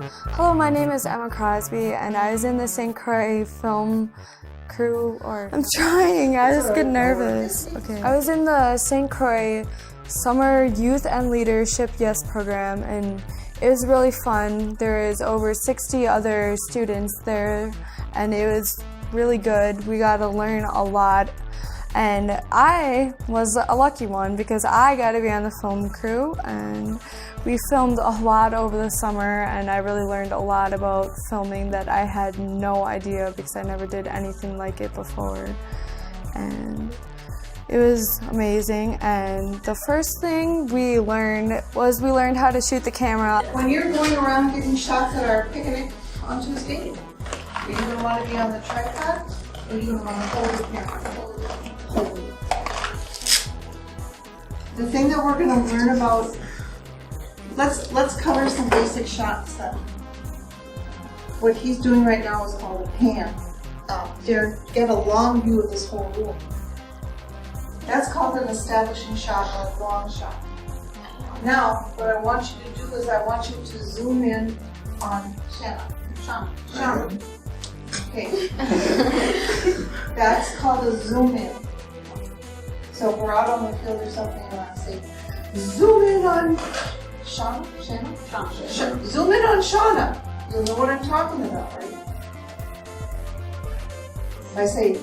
Hello, my name is Emma Crosby, and I was in the St. Croix film crew, I'm trying, I just get nervous. Okay. I was in the St. Croix Summer Youth and Leadership Yes program, and it was really fun. There is over 60 other students there, and it was really good. We got to learn a lot, and I was a lucky one because I got to be on the film crew, and we filmed a lot over the summer, and I really learned a lot about filming that I had no idea because I never did anything like it before. And it was amazing, and the first thing we learned how to shoot the camera. When you're going around getting shots at our picnic on Tuesday, are you going to want to be on the tripod, or are you going to want to hold the camera? Hold it. The thing that we're going to learn about, let's cover some basic shots then. What he's doing right now is called a pan. There, get a long view of this whole room. That's called an establishing shot or a long shot. Now, what I want you to do is I want you to zoom in on Shanna. Okay. That's called a zoom in. So if we're out on the field or something, and I say, zoom in on Shanna. Zoom in on Shanna. You'll know what I'm talking about, right? If I say,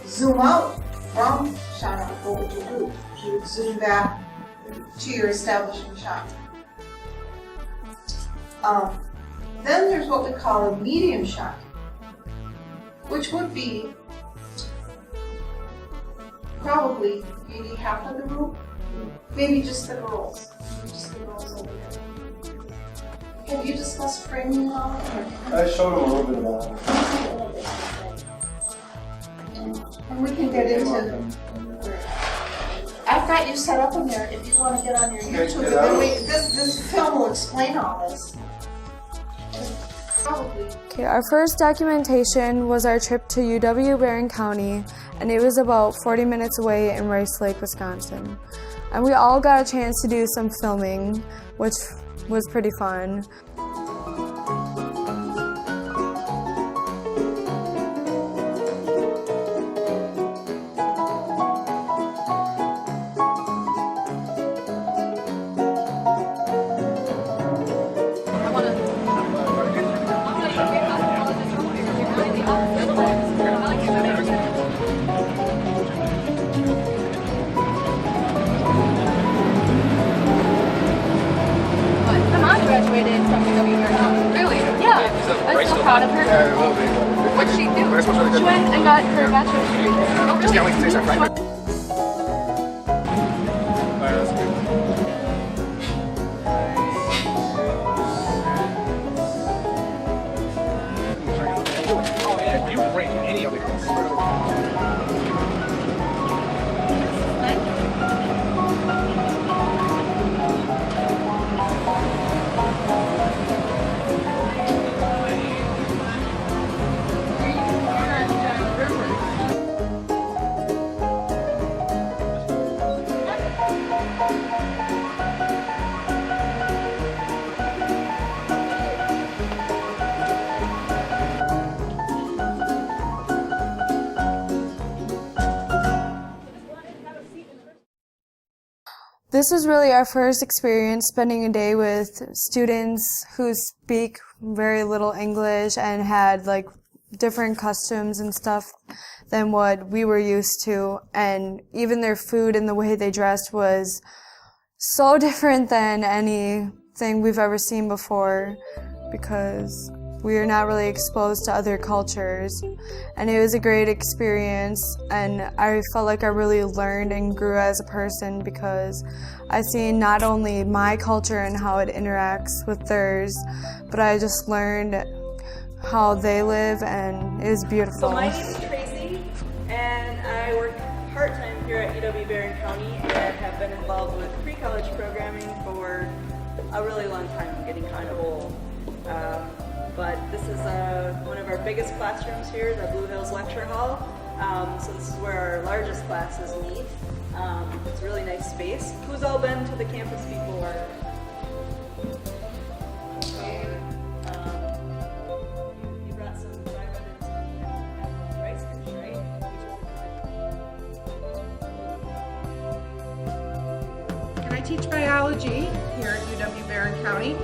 zoom out from Shanna, what would you do? You would zoom back to your establishing shot. Then there's what we call a medium shot, which would be probably maybe half of the room, maybe just the girls. Over there. Have you discussed framing at all? I showed them a little bit about it. And we can get into. I've got you set up in there if you want to get on your YouTube. Then this film will explain all this. Probably. Okay, our first documentation was our trip to UW-Barron County, and it was about 40 minutes away in Rice Lake, Wisconsin. And we all got a chance to do some filming, which was pretty fun. Graduated from UW-Barron County. Really? Yeah. I'm so proud of her. What did she do? She went and got her bachelor's degree there. Oh, really? This was really our first experience spending a day with students who speak very little English and had like different customs and stuff than what we were used to, and even their food and the way they dressed was so different than anything we've ever seen before because we are not really exposed to other cultures. And it was a great experience, and I felt like I really learned and grew as a person because I seen not only my culture and how it interacts with theirs, but I just learned how they live, and it was beautiful. So my name is Tracy, and I work part-time here at UW-Barron County and have been involved with pre-college programming for a really long time. I'm getting kind of old. But this is one of our biggest classrooms here, the Blue Hills Lecture Hall. So this is where our largest classes meet. It's a really nice space. Who's all been to the campus before? teach biology here at UW-Barron County.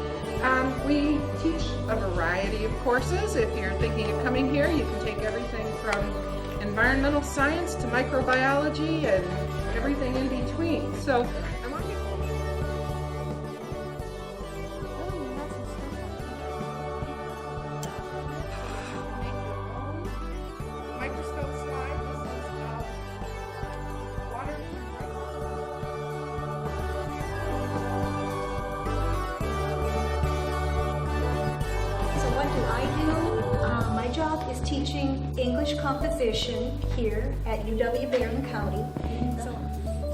We teach a variety of courses. If you're thinking of coming here, you can take everything from environmental science to microbiology and everything in between. So I want you microscope slide. This is water. So what do I do? My job is teaching English composition here at UW-Barron County. So,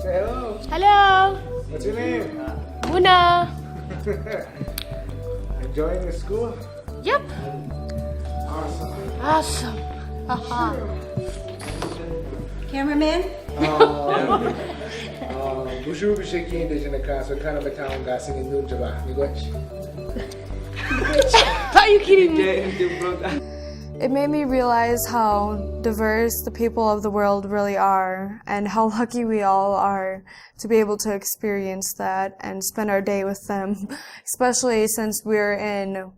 Say hello. Hello. What's your name? Muna. Enjoying the school? Yep. Awesome. Awesome. Haha. cameraman? Bonjour, monsieur Kinde Jenaka, so kind of a town guy singing New Java. Are you kidding me? It made me realize how diverse the people of the world really are and how lucky we all are to be able to experience that and spend our day with them, especially since we're in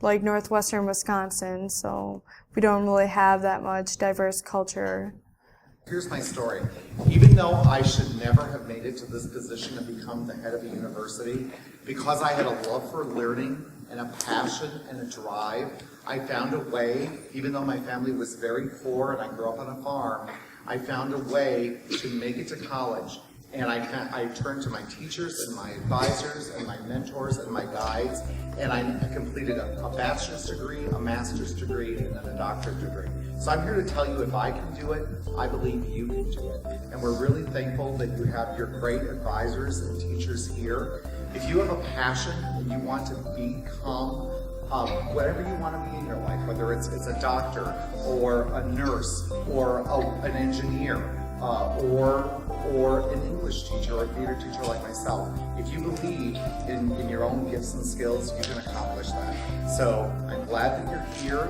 like northwestern Wisconsin, so we don't really have that much diverse culture. Here's my story. Even though I should never have made it to this position and become the head of a university, because I had a love for learning and a passion and a drive, I found a way, even though my family was very poor and I grew up on a farm, I found a way to make it to college. And I turned to my teachers and my advisors and my mentors and my guides, and I completed a bachelor's degree, a master's degree, and then a doctorate degree. So I'm here to tell you, if I can do it, I believe you can do it. And we're really thankful that you have your great advisors and teachers here. If you have a passion and you want to become whatever you want to be in your life, whether it's a doctor or a nurse or an engineer, or an English teacher or a theater teacher like myself. If you believe in your own gifts and skills, you can accomplish that. So I'm glad that you're here.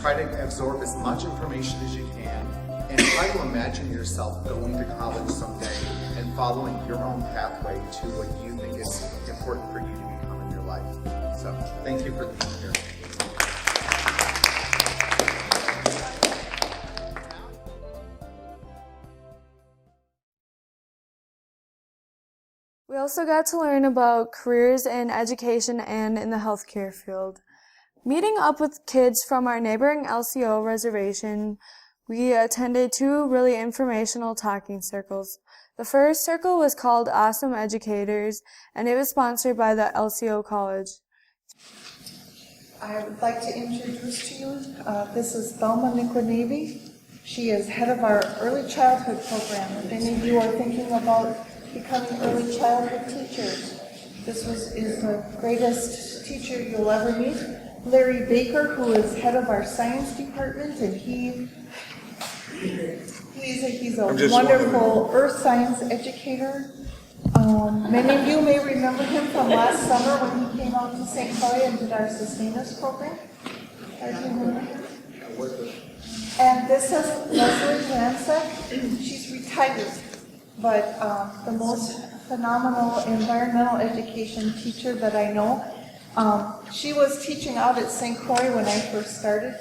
Try to absorb as much information as you can and try to imagine yourself going to college someday and following your own pathway to what you think is important for you to become in your life. So thank you for being here. We also got to learn about careers in education and in the healthcare field. Meeting up with kids from our neighboring LCO reservation, we attended 2 really informational talking circles. The first circle was called Awesome Educators, and it was sponsored by the LCO College. I would like to introduce to you, this is Thelma Niquinavi. She is head of our early childhood program. If any of you are thinking about becoming early childhood teachers, this is the greatest teacher you'll ever meet. Larry Baker, who is head of our science department, and he's a wonderful earth science educator. Many of you may remember him from last summer when he came out to St. Croix and did our Sustain Us program. Do you remember him? And this is Leslie Lansek. She's retired, but the most phenomenal environmental education teacher that I know. She was teaching out at St. Croix when I first started,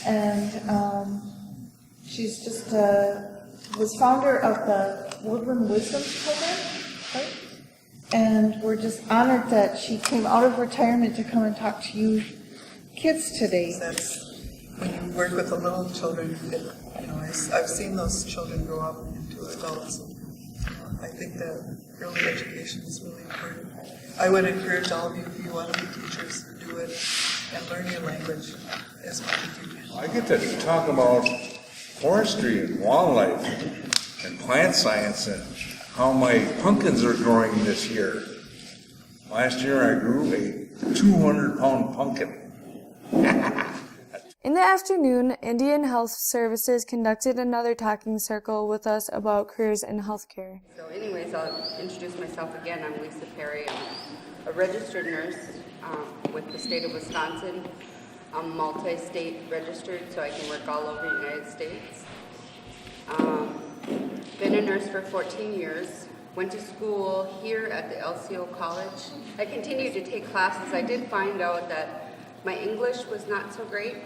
and she's just was founder of the Woodland Wisdom program, right? And we're just honored that she came out of retirement to come and talk to you kids today. That's when you work with the little children. I've seen those children grow up into adults. I think that early education is really important. I would encourage all of you, if you want to be teachers, to do it and learn your language as much as you can. I get to talk about forestry and wildlife and plant science and how my pumpkins are growing this year. Last year I grew a 200-pound pumpkin. In the afternoon, Indian Health Services conducted another talking circle with us about careers in healthcare. So anyways, I'll introduce myself again. I'm Lisa Perry. I'm a registered nurse with the state of Wisconsin. I'm multi-state registered, so I can work all over the United States. Been a nurse for 14 years. Went to school here at the LCO College. I continued to take classes. I did find out that my English was not so great,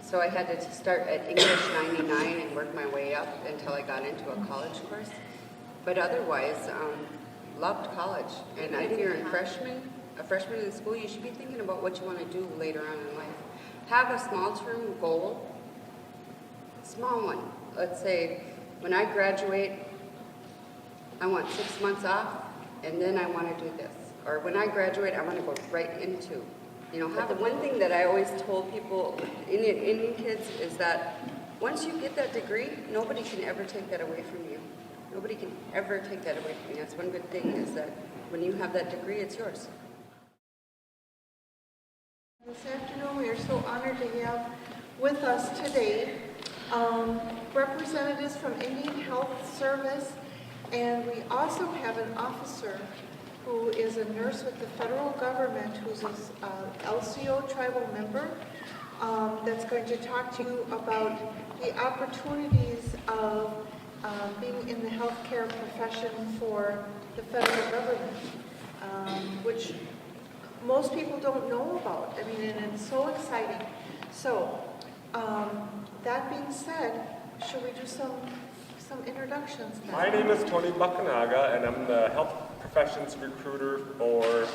so I had to start at English 99 and work my way up until I got into a college course. But otherwise, loved college. And if you're a freshman in school, you should be thinking about what you want to do later on in life. Have a small-term goal, small one. Let's say, when I graduate, I want 6 months off, and then I want to do this. Or when I graduate, I want to go right into. The one thing that I always told people, Indian kids, is that once you get that degree, nobody can ever take that away from you. Nobody can ever take that away from you. That's one good thing, is that when you have that degree, it's yours. This afternoon, we are so honored to have with us today representatives from Indian Health Service, and we also have an officer who is a nurse with the federal government, who's an LCO tribal member, that's going to talk to you about the opportunities of being in the healthcare profession for the federal government, which most people don't know about. I mean, and it's so exciting. So, that being said, should we do some introductions now? My name is Tony Bakanaga, and I'm the health professions recruiter for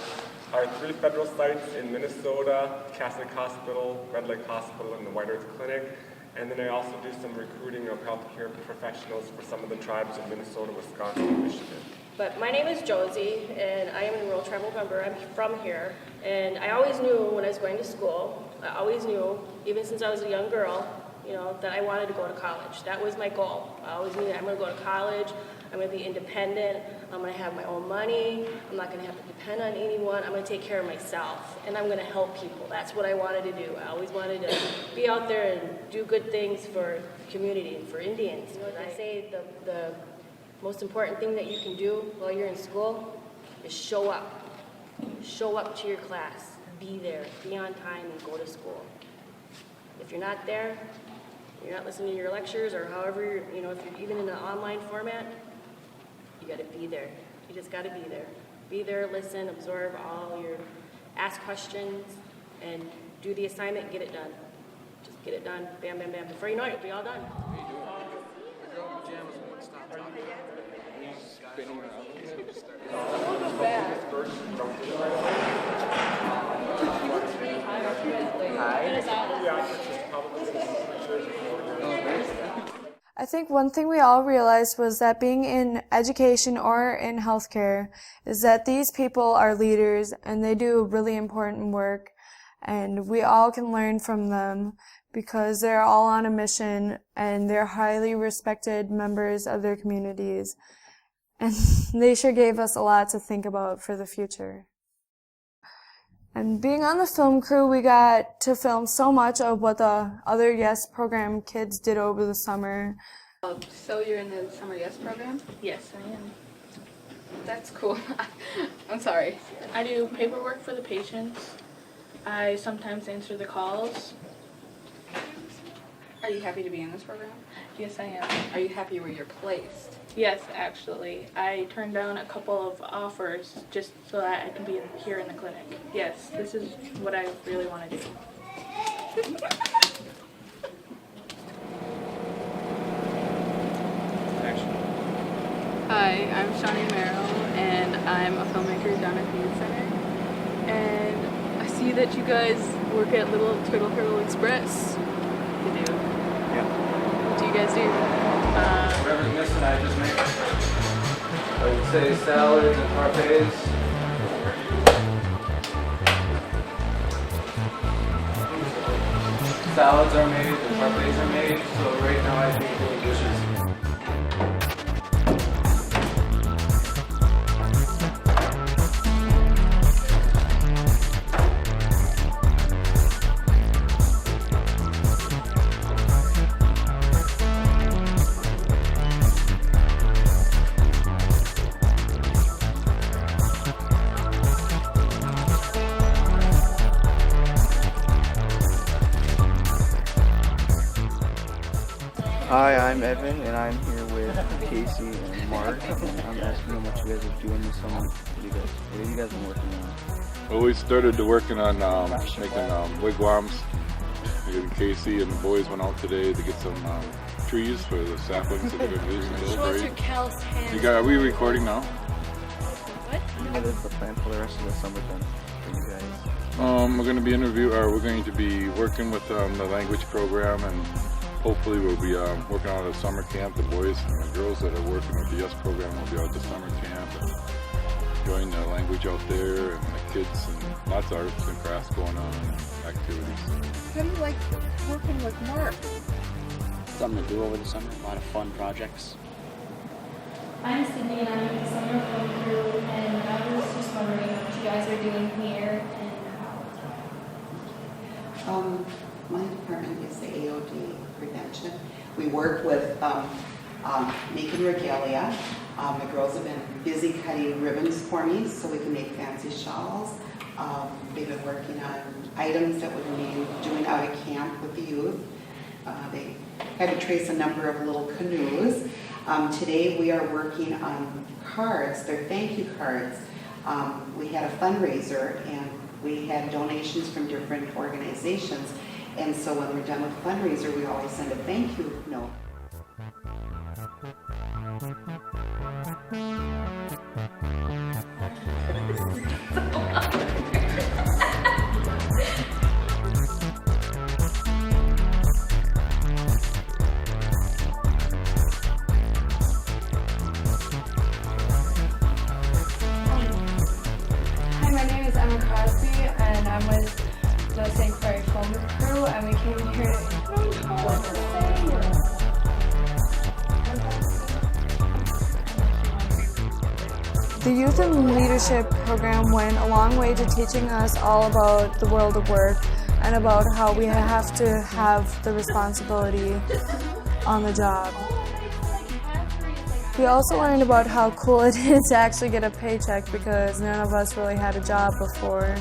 our 3 federal sites in Minnesota, Catholic Hospital, Red Lake Hospital, and the White Earth Clinic. And then I also do some recruiting of healthcare professionals for some of the tribes in Minnesota, Wisconsin, and Michigan. But my name is Josie, and I am a rural tribal member. I'm from here, and I always knew when I was going to school, I always knew, even since I was a young girl, that I wanted to go to college. That was my goal. I always knew that I'm going to go to college, I'm going to be independent, I'm going to have my own money, I'm not going to have to depend on anyone, I'm going to take care of myself, and I'm going to help people. That's what I wanted to do. I always wanted to be out there and do good things for the community and for Indians. I say the most important thing that you can do while you're in school is show up. Show up to your class. Be there. Be on time and go to school. If you're not there, you're not listening to your lectures or however, if you're even in an online format, you got to be there. You just got to be there. Be there, listen, absorb ask questions, and do the assignment, get it done. Just get it done. Bam, bam, bam. Before you know it, you'll be all done. I think one thing we all realized was that being in education or in healthcare is that these people are leaders and they do really important work, and we all can learn from them because they're all on a mission and they're highly respected members of their communities, and they sure gave us a lot to think about for the future. And being on the film crew, we got to film so much of what the other YES program kids did over the summer. So you're in the Summer YES program? Yes, I am. That's cool. I'm sorry. I do paperwork for the patients. I sometimes answer the calls. Are you happy to be in this program? Yes, I am. Are you happy where you're placed? Yes, actually. I turned down a couple of offers just so that I can be here in the clinic. Yes, this is what I really want to do. Hi, I'm Shawnee Merrill, and I'm a filmmaker down at the Youth Center. And I see that you guys work at Little Turtle Express. You do? Yeah. What do you guys do? Whatever's missing, I just make. I would say salads and parfaits. Salads are made, the parfaits are made, so right now I think doing dishes. Hi, I'm Evan, and I'm here with Casey and Mark. I'm asking them what you guys are doing this summer. What have you guys been working on? Well, we started working on making wigwams. Casey and the boys went out today to get some trees for the saplings that they're going to use in Hillsbury. Are we recording now? What is the plan for the rest of the summer then for you guys? We're going to be we're going to be working with the language program, and hopefully we'll be working on a summer camp. The boys and the girls that are working with the YES program will be out at the summer camp and enjoying the language out there, and the kids, and lots of arts and crafts going on, and activities. How do you like working with Mark? Something to do over the summer, a lot of fun projects. I'm Sydney and I'm with the summer film crew, and I was just wondering what you guys are doing here and how. My department is the AOD Prevention. We work with making regalia. The girls have been busy cutting ribbons for me so we can make fancy shawls. They've been working on items that we're going to be doing out at camp with the youth. They had to trace a number of little canoes. Today we are working on cards. They're thank you cards. We had a fundraiser and we had donations from different organizations. And so when we're done with the fundraiser, we always send a thank you note. Hi, my name is Emma Crosby, and I'm with the St. Croix Film Crew, and we came here The Youth and Leadership program went a long way to teaching us all about the world of work and about how we have to have the responsibility on the job. We also learned about how cool it is to actually get a paycheck because none of us really had a job before.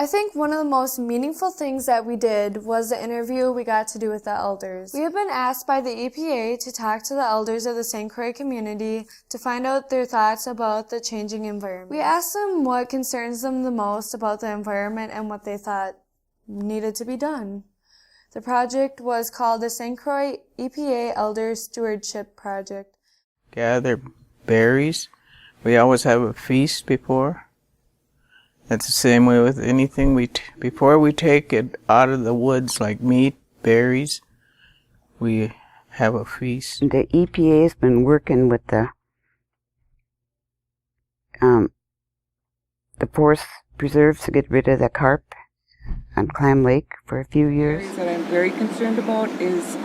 I think one of the most meaningful things that we did was the interview we got to do with the elders. We have been asked by the EPA to talk to the elders of the St. Croix community to find out their thoughts about the changing environment. We asked them what concerns them the most about the environment and what they thought needed to be done. The project was called the St. Croix EPA Elder Stewardship Project. Gather berries. We always have a feast before. That's the same way with anything. Before we take it out of the woods, like meat, berries, we have a feast. The EPA has been working with the forest preserves to get rid of the carp on Clam Lake for a few years. What I'm very concerned about is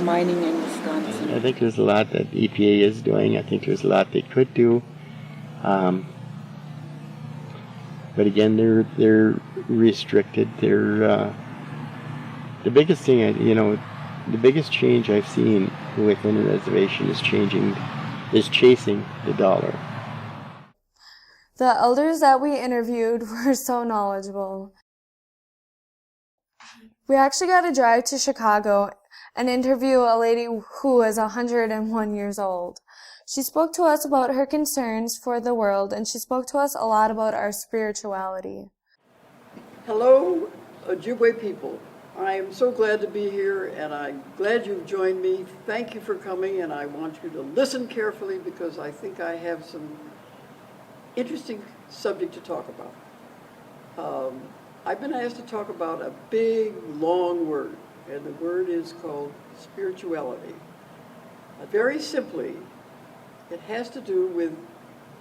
mining in Wisconsin. I think there's a lot that EPA is doing. I think there's a lot they could do. But again, they're restricted. They're the biggest thing, the biggest change I've seen within a reservation is chasing the dollar. The elders that we interviewed were so knowledgeable. We actually got to drive to Chicago and interview a lady who is 101 years old. She spoke to us about her concerns for the world, and she spoke to us a lot about our spirituality. Hello, Ojibwe people. I am so glad to be here, and I'm glad you've joined me. Thank you for coming, and I want you to listen carefully because I think I have some interesting subject to talk about. I've been asked to talk about a big, long word, and the word is called spirituality. Very simply, it has to do with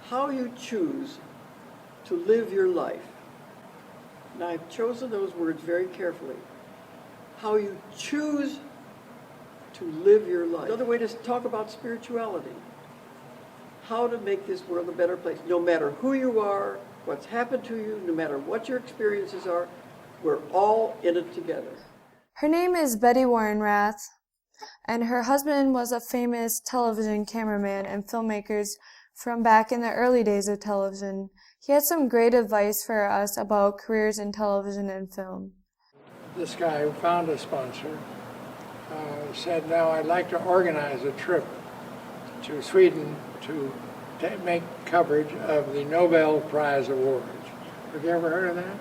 how you choose to live your life. Now, I've chosen those words very carefully. How you choose to live your life. Another way to talk about spirituality. How to make this world a better place. No matter who you are, what's happened to you, no matter what your experiences are, we're all in it together. Her name is Betty Warren Rath, and her husband was a famous television cameraman and filmmaker from back in the early days of television. He had some great advice for us about careers in television and film. This guy who found a sponsor said, now I'd like to organize a trip to Sweden to make coverage of the Nobel Prize Awards. Have you ever heard of that?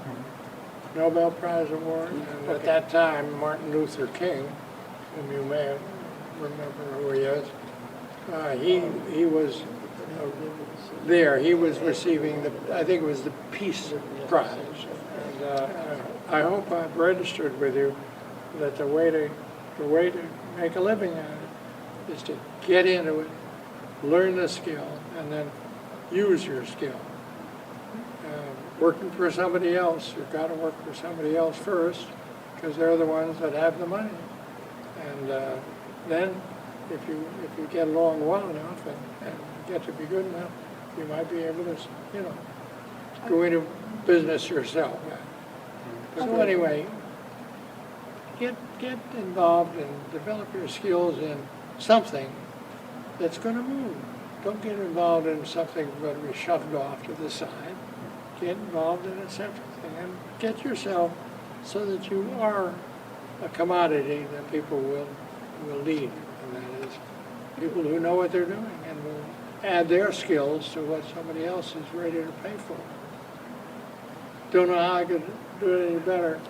Nobel Prize Award? And at that time, Martin Luther King, whom you may remember who he is, he was there. He was receiving I think it was the Peace Prize. And I hope I've registered with you that the way to make a living at it is to get into it, learn the skill, and then use your skill. Working for somebody else, you've got to work for somebody else first, because they're the ones that have the money. And then, if you get along well enough and get to be good enough, you might be able to, go into business yourself. So anyway, get involved and develop your skills in something that's going to move. Don't get involved in something that's going to be shoved off to the side. Get involved in a separate thing and get yourself so that you are a commodity that people will need. And that is people who know what they're doing and will add their skills to what somebody else is ready to pay for. Don't know how I could do it any better.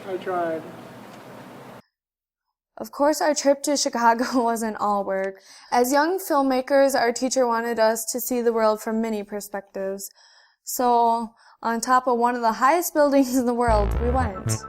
I tried. Of course, our trip to Chicago wasn't all work. As young filmmakers, our teacher wanted us to see the world from many perspectives. So, on top of one of the highest buildings in the world, we went.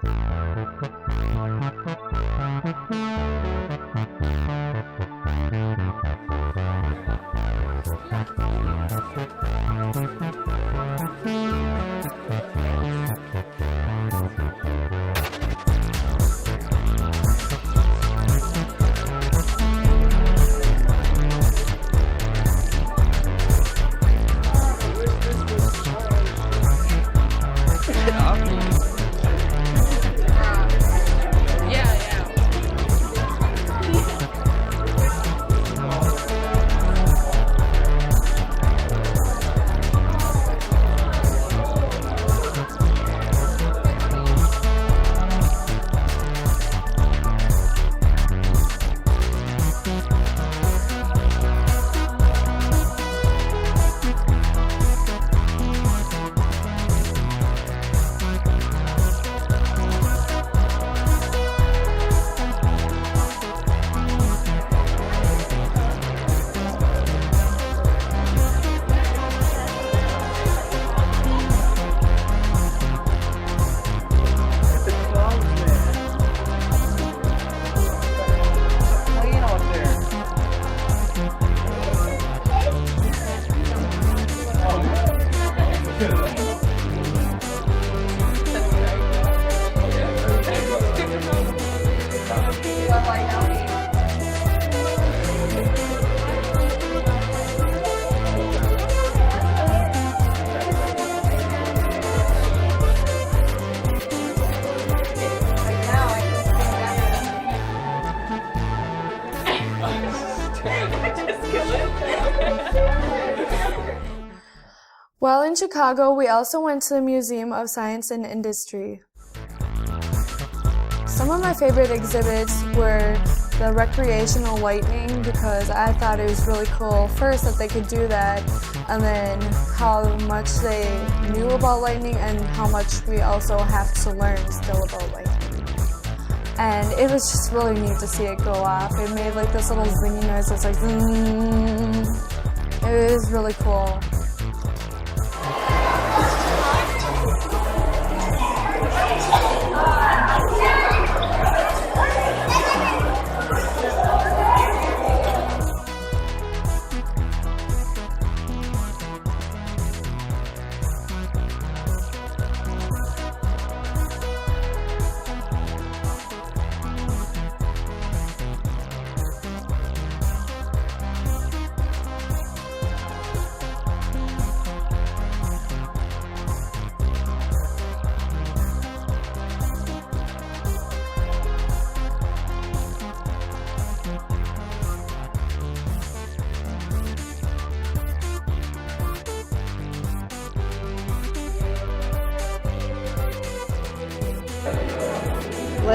While in Chicago, we also went to the Museum of Science and Industry. Some of my favorite exhibits were the recreational lightning, because I thought it was really cool, first, that they could do that, and then how much they knew about lightning and how much we also have to learn still about lightning. And it was just really neat to see it go off. It made like this little zinging noise that's like zing. It was really cool.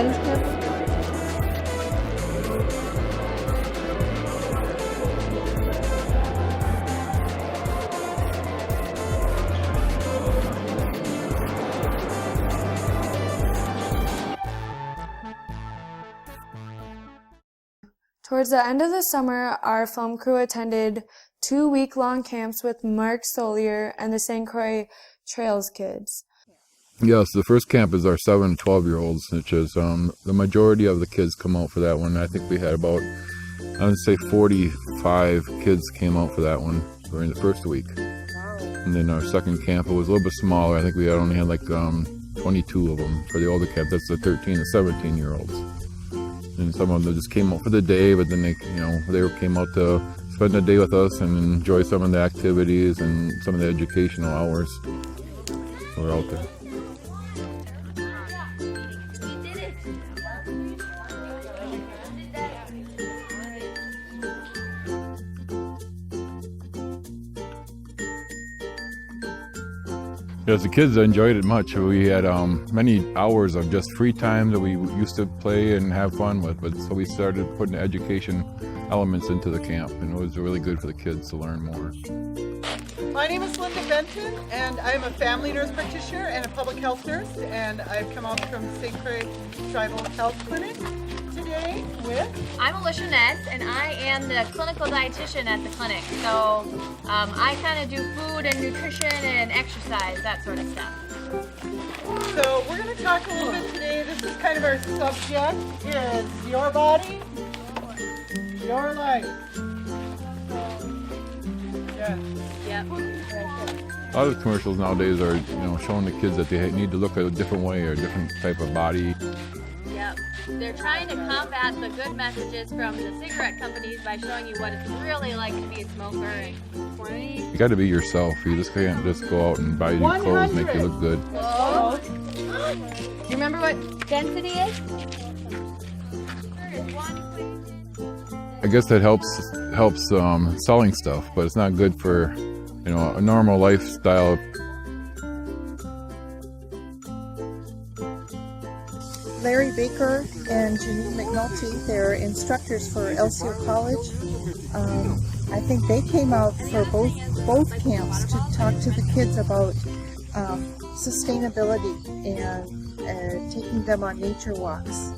Glenn's campus? Towards the end of the summer, our film crew attended 2-week-long camps with Mark Solier and the St. Croix Trails kids. Yes, the first camp is our 7 and 12-year-olds, which is the majority of the kids come out for that one. I think we had about, I would say 45 kids came out for that one during the first week. And then our second camp, it was a little bit smaller. I think we only had like 22 of them for the older camp. That's the 13 to 17-year-olds. And some of them just came out for the day, but then they came out to spend the day with us and enjoy some of the activities and some of the educational hours that were out there. Yes, the kids enjoyed it much. We had many hours of just free time that we used to play and have fun with, but so we started putting education elements into the camp, and it was really good for the kids to learn more. My name is Linda Benton, and I'm a family nurse practitioner and a public health nurse, and I've come out from St. Croix Tribal Health Clinic today with... I'm Alicia Ness, and I am the clinical dietitian at the clinic. So I kind of do food and nutrition and exercise, that sort of stuff. So we're going to talk a little bit today. This is kind of our subject. It's your body, your life. Yes. Yep. A lot of the commercials nowadays are, showing the kids that they need to look at a different way or a different type of body. Yep. They're trying to combat the good messages from the cigarette companies by showing you what it's really like to be a smoker. You got to be yourself. You just can't just go out and buy new clothes, make you look good. Whoa. Do you remember what density is? I guess that helps selling stuff, but it's not good for a normal lifestyle. Larry Baker and Janine McNulty, they're instructors for LCO College. I think they came out for both camps to talk to the kids about sustainability and taking them on nature walks.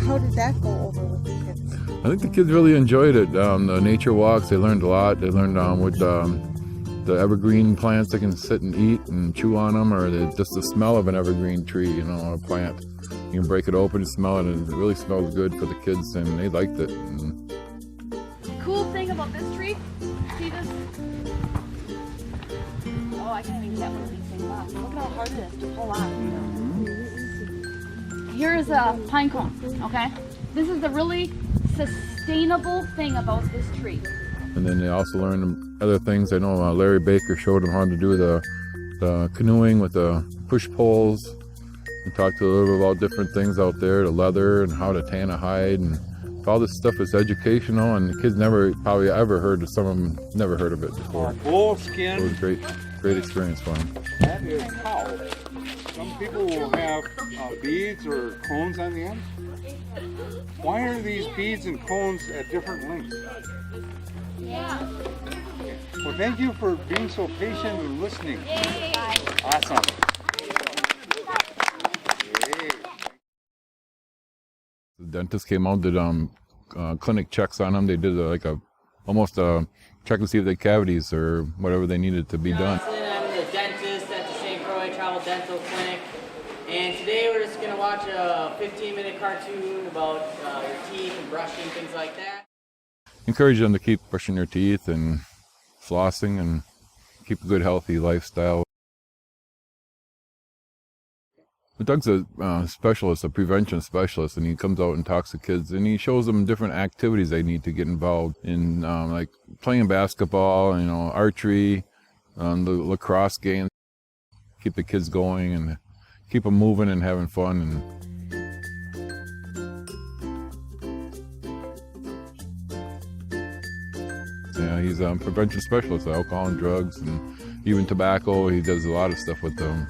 How did that go over with the kids? I think the kids really enjoyed it. The nature walks, they learned a lot. They learned with the evergreen plants, they can sit and eat and chew on them, or just the smell of an evergreen tree, a plant. You can break it open and smell it, and it really smells good for the kids, and they liked it. Cool thing about this tree, see this? Oh, I can't even get one of these things off. Look at how hard it is to pull off. Here is a pine cone, okay? This is the really sustainable thing about this tree. And then they also learned other things. I know Larry Baker showed them how to do the canoeing with the push poles. We talked a little bit about different things out there, the leather and how to tan a hide, and all this stuff is educational, and the kids probably ever heard of, some of them never heard of it before. Bull skin. It was a great experience for them. That is cow. Some people will have beads or cones on the end. Why are these beads and cones at different lengths? Yeah. Well, thank you for being so patient and listening. Awesome. The dentist came out, did clinic checks on them. They did almost a check to see if they had cavities or whatever they needed to be done. I'm the dentist at the St. Croix Travel Dental Clinic, and today we're just going to watch a 15-minute cartoon about your teeth and brushing, things like that. Encourage them to keep brushing their teeth and flossing and keep a good, healthy lifestyle. Doug's a specialist, a prevention specialist, and he comes out and talks to kids, and he shows them different activities they need to get involved in, like playing basketball, archery, the lacrosse game. Keep the kids going and keep them moving and having fun. Yeah, he's a prevention specialist, alcohol and drugs, and even tobacco. He does a lot of stuff with them.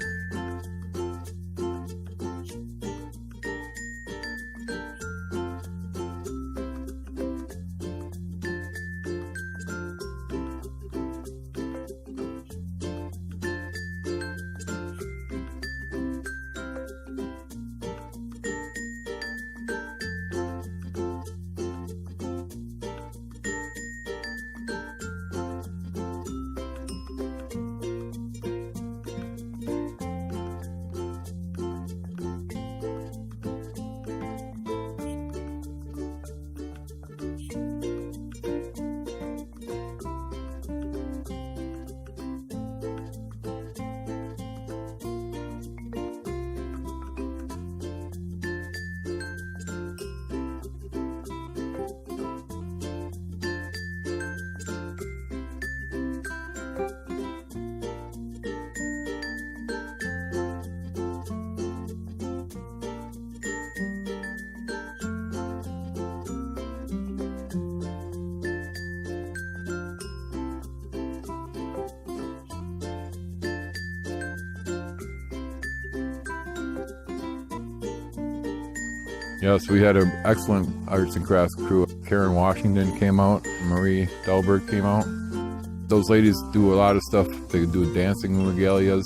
Yes, we had an excellent arts and crafts crew. Karen Washington came out, Marie Delberg came out. Those ladies do a lot of stuff. They do dancing regalias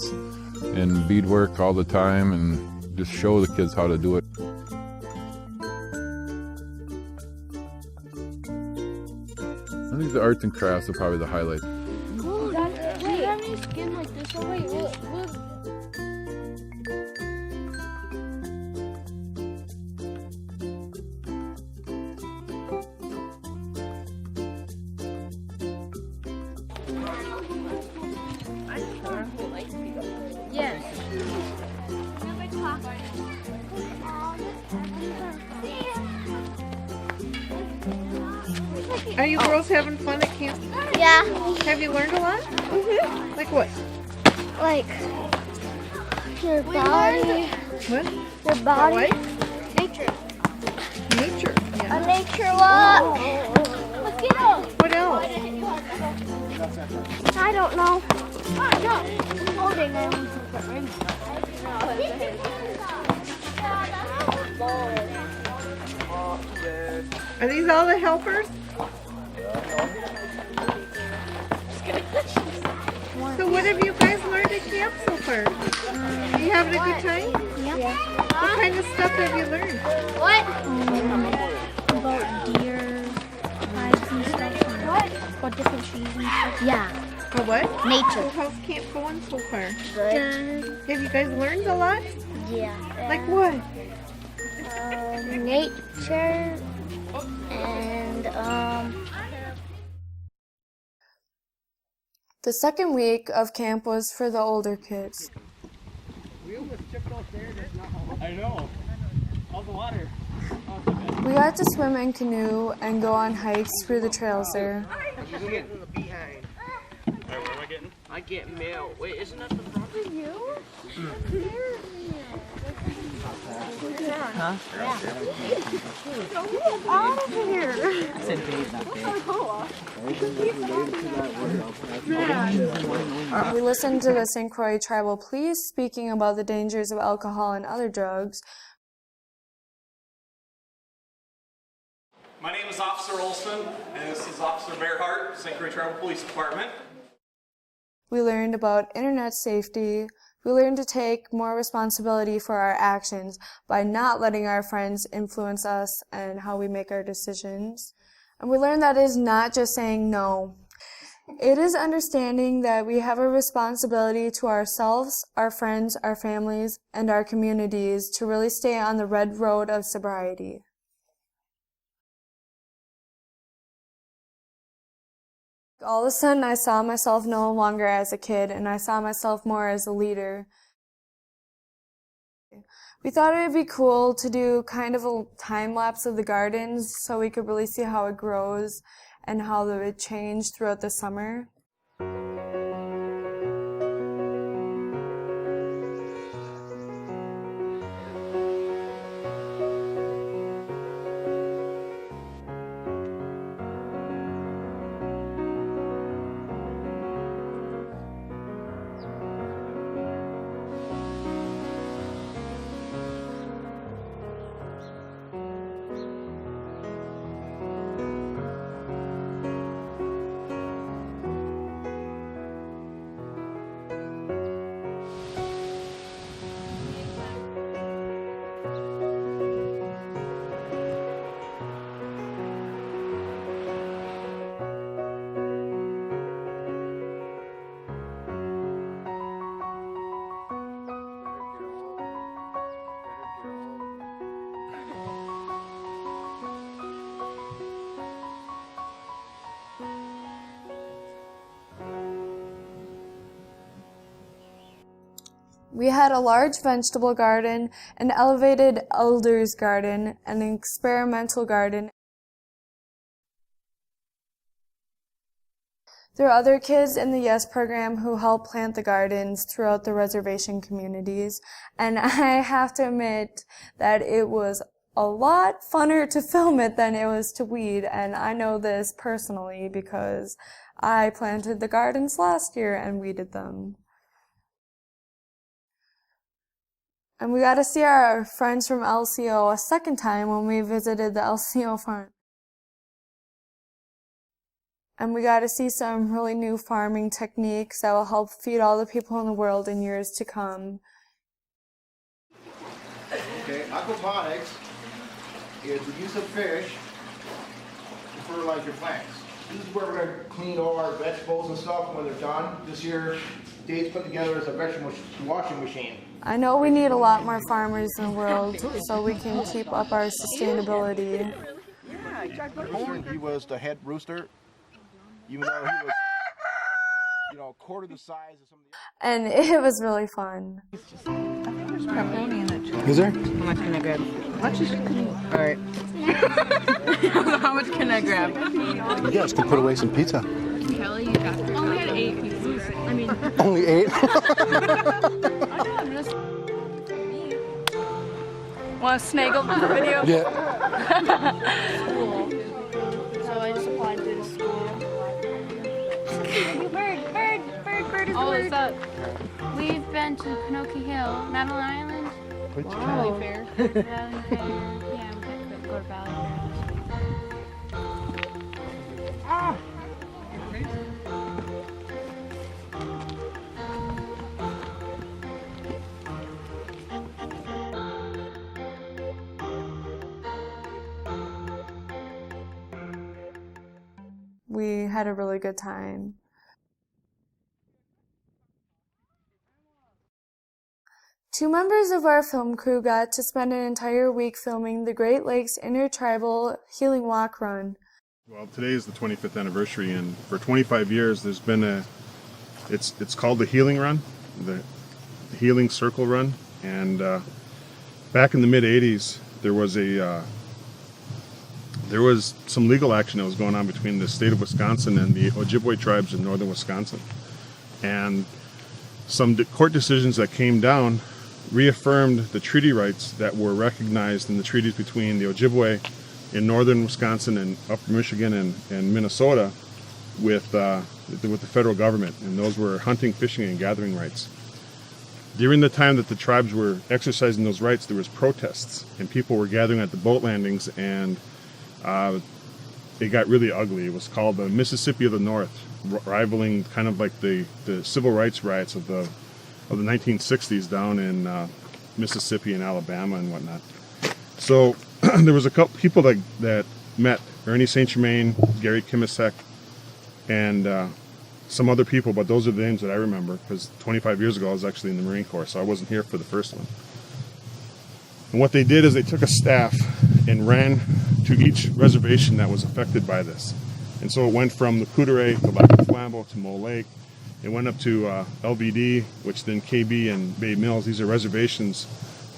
and beadwork all the time and just show the kids how to do it. I think the arts and crafts are probably the highlight. Cool. Do you have any skin like this? Oh wait, look. Yes. Are you girls having fun at camp? Yeah. Have you learned a lot? Mm-hmm. Like what? Like your body. What? Your body. What? Nature. Nature. Yeah. A nature walk. Look it up. What else? I don't know. Oh, no. I'm holding it. Are these all the helpers? So what have you guys learned at camp so far? You having a good time? Yeah. What kind of stuff have you learned? What? About deer, hives and stuff. What? About different trees and stuff. Yeah. For what? Nature. So how's camp going so far? Good. Have you guys learned a lot? Yeah. Like what? Nature and The second week of camp was for the older kids. I know. All the water. We got to swim and canoe and go on hikes through the trails there. She's getting in the behind. Alright, what am I getting? I get mail. Wait, isn't that the front? For you? Huh? Get out of here. I said babe, not babe. We listened to the St. Croix Tribal Police speaking about the dangers of alcohol and other drugs. My name is Officer Olson, and this is Officer Bearhart, St. Croix Tribal Police Department. We learned about internet safety. We learned to take more responsibility for our actions by not letting our friends influence us and how we make our decisions. And we learned that it is not just saying no. It is understanding that we have a responsibility to ourselves, our friends, our families, and our communities to really stay on the red road of sobriety. All of a sudden, I saw myself no longer as a kid, and I saw myself more as a leader. We thought it would be cool to do kind of a time lapse of the gardens so we could really see how it grows and how it would change throughout the summer. We had a large vegetable garden, an elevated elders garden, and an experimental garden. There are other kids in the YES program who help plant the gardens throughout the reservation communities, and I have to admit that it was a lot funner to film it than it was to weed, and I know this personally because I planted the gardens last year and weeded them. And we got to see our friends from LCO a second time when we visited the LCO farm. And we got to see some really new farming techniques that will help feed all the people in the world in years to come. Okay, aquaponics is the use of fish to fertilize your plants. This is where we're going to clean all our vegetables and stuff when they're done. This year, Dave's put together as a vegetable washing machine. I know we need a lot more farmers in the world so we can keep up our sustainability. He was the head rooster, even though he was, you know, a quarter the size of some of the And it was really fun. There's pepperoni in it. Is there? How much can I grab? How much is it? All right. How much can I grab? You guys can put away some pizza. Kelly, you got only had 8 pieces. I mean, Only 8? Want to snaggle the video? Yeah. School. So I just applied to the school. Bird is Oh, what's up? We've been to Pinocchio Hill, Madeline Island. Valley Fair. Valley Fair. Yeah, we got to go to Valley Fair this week. We had a really good time. Two members of our film crew got to spend an entire week filming the Great Lakes Intertribal Healing Walk Run. Well, today is the 25th anniversary, and for 25 years there's been it's called the Healing Run, the Healing Circle Run, and back in the mid-'80s there was some legal action that was going on between the state of Wisconsin and the Ojibwe tribes in northern Wisconsin, and some court decisions that came down reaffirmed the treaty rights that were recognized in the treaties between the Ojibwe in northern Wisconsin and upper Michigan and Minnesota with the federal government, and those were hunting, fishing, and gathering rights. During the time that the tribes were exercising those rights, there was protests, and people were gathering at the boat landings, and it got really ugly. It was called the Mississippi of the North, rivaling kind of like the civil rights riots of the 1960s down in Mississippi and Alabama and whatnot. So there was a couple people that met, Ernie St. Germain, Gary Kimisek, and some other people, but those are the names that I remember, because 25 years ago I was actually in the Marine Corps, so I wasn't here for the first one. And what they did is they took a staff and ran to each reservation that was affected by this. And so it went from the Coudray to Lac du Flambeau to Mole Lake. It went up to LBD, which then KB and Bay Mills. These are reservations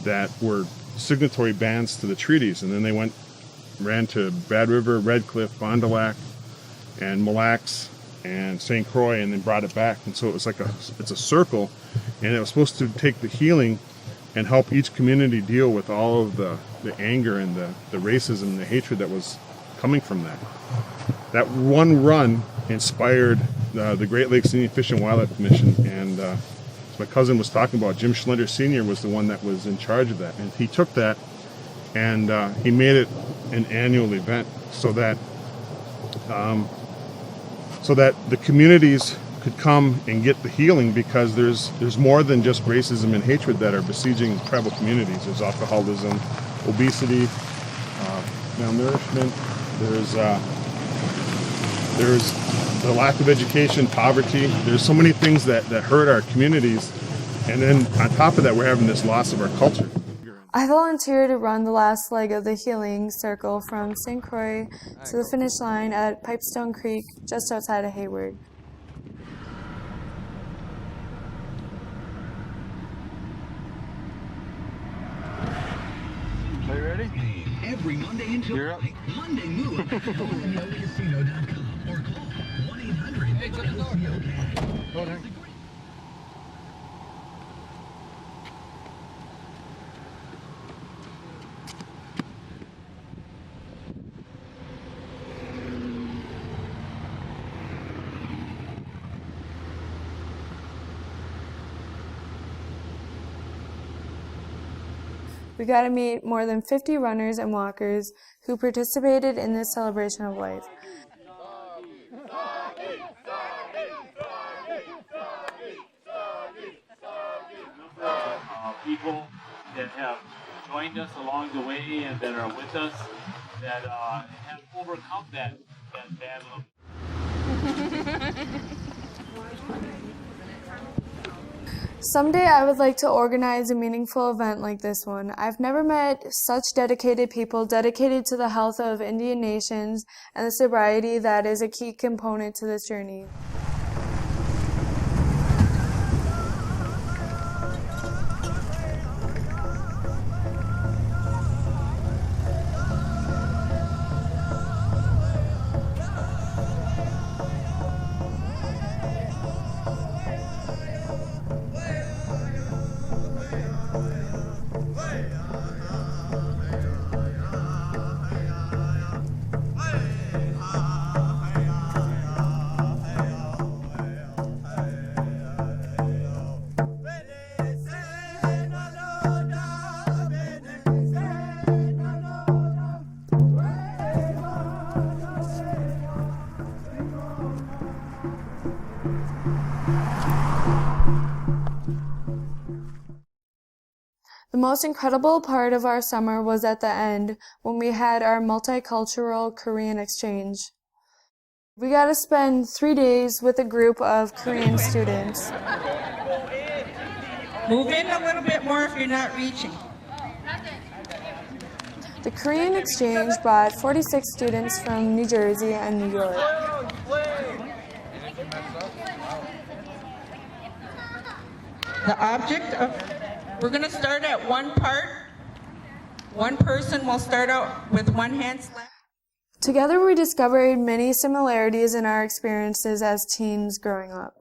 that were signatory bands to the treaties. And then they ran to Bad River, Red Cliff, Fond du Lac, and Mille Lacs, and St. Croix, and then brought it back. And so it was it's a circle, and it was supposed to take the healing and help each community deal with all of the anger and the racism and the hatred that was coming from that. That one run inspired the Great Lakes Indian Fish and Wildlife Commission, and my cousin was talking about, Jim Schlinder Sr. was the one that was in charge of that, and he took that and he made it an annual event so that the communities could come and get the healing, because there's more than just racism and hatred that are besieging tribal communities. There's alcoholism, obesity, malnourishment. There's the lack of education, poverty. There's so many things that hurt our communities, and then on top of that, we're having this loss of our culture. I volunteered to run the last leg of the Healing Circle from St. Croix to the finish line at Pipestone Creek, just outside of Hayward. Are you ready? Every Monday until Monday Move at OCOcasino.com or call 1-800-OCO-CASH. We got to meet more than 50 runners and walkers who participated in this celebration of life. People that have joined us along the way and that are with us that have overcome that battle. Someday I would like to organize a meaningful event like this one. I've never met such dedicated people dedicated to the health of Indian nations and the sobriety that is a key component to this journey. The most incredible part of our summer was at the end when we had our multicultural Korean exchange. We got to spend 3 days with a group of Korean students. Move in a little bit more if you're not reaching. The Korean exchange brought 46 students from New Jersey and New York. The object of, we're going to start at one part. One person will start out with one hand slam. Together we discovered many similarities in our experiences as teens growing up.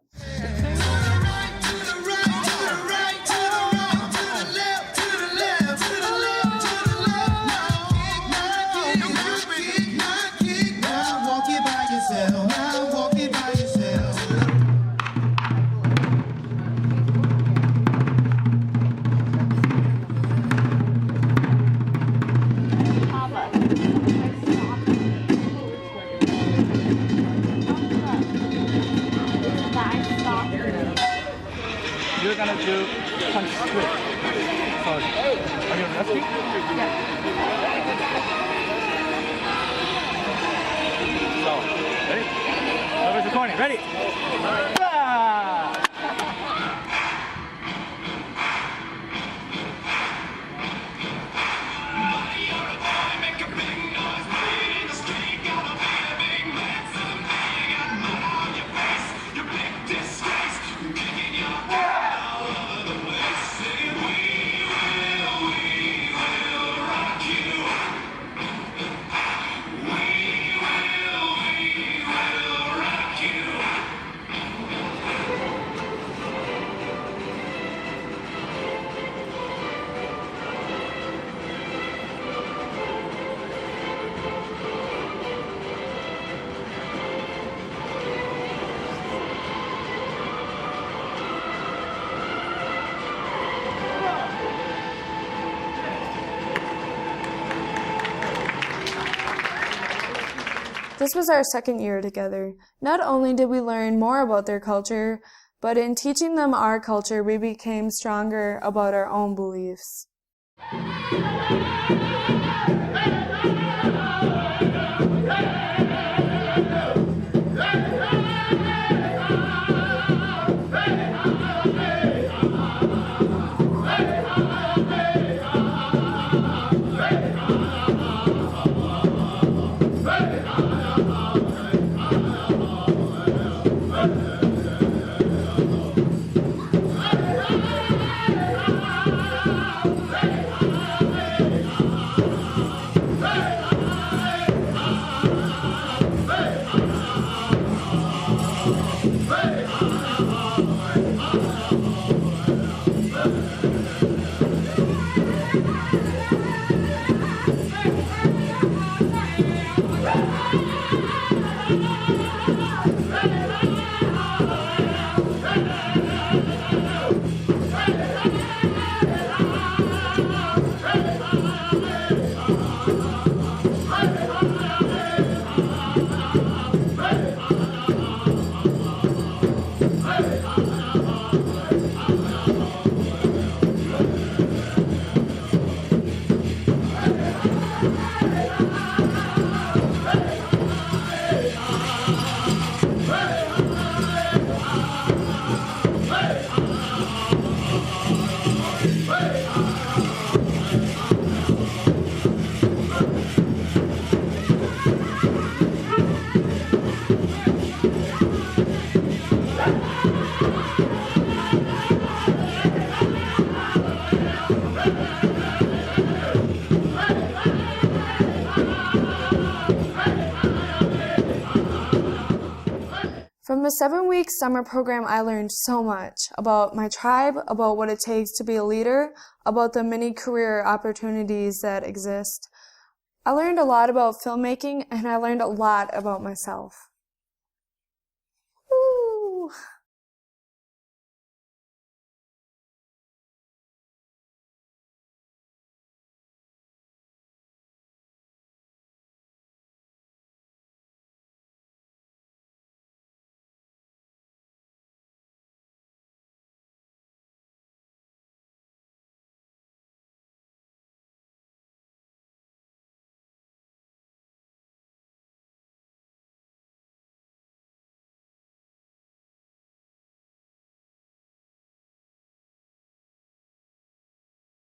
You're gonna do punch split. So, are you lefty? Yeah. So, ready? Over the corner. Ready? Ah! This was our second year together. Not only did we learn more about their culture, but in teaching them our culture, we became stronger about our own beliefs. From a 7-week summer program, I learned so much about my tribe, about what it takes to be a leader, about the many career opportunities that exist. I learned a lot about filmmaking, and I learned a lot about myself.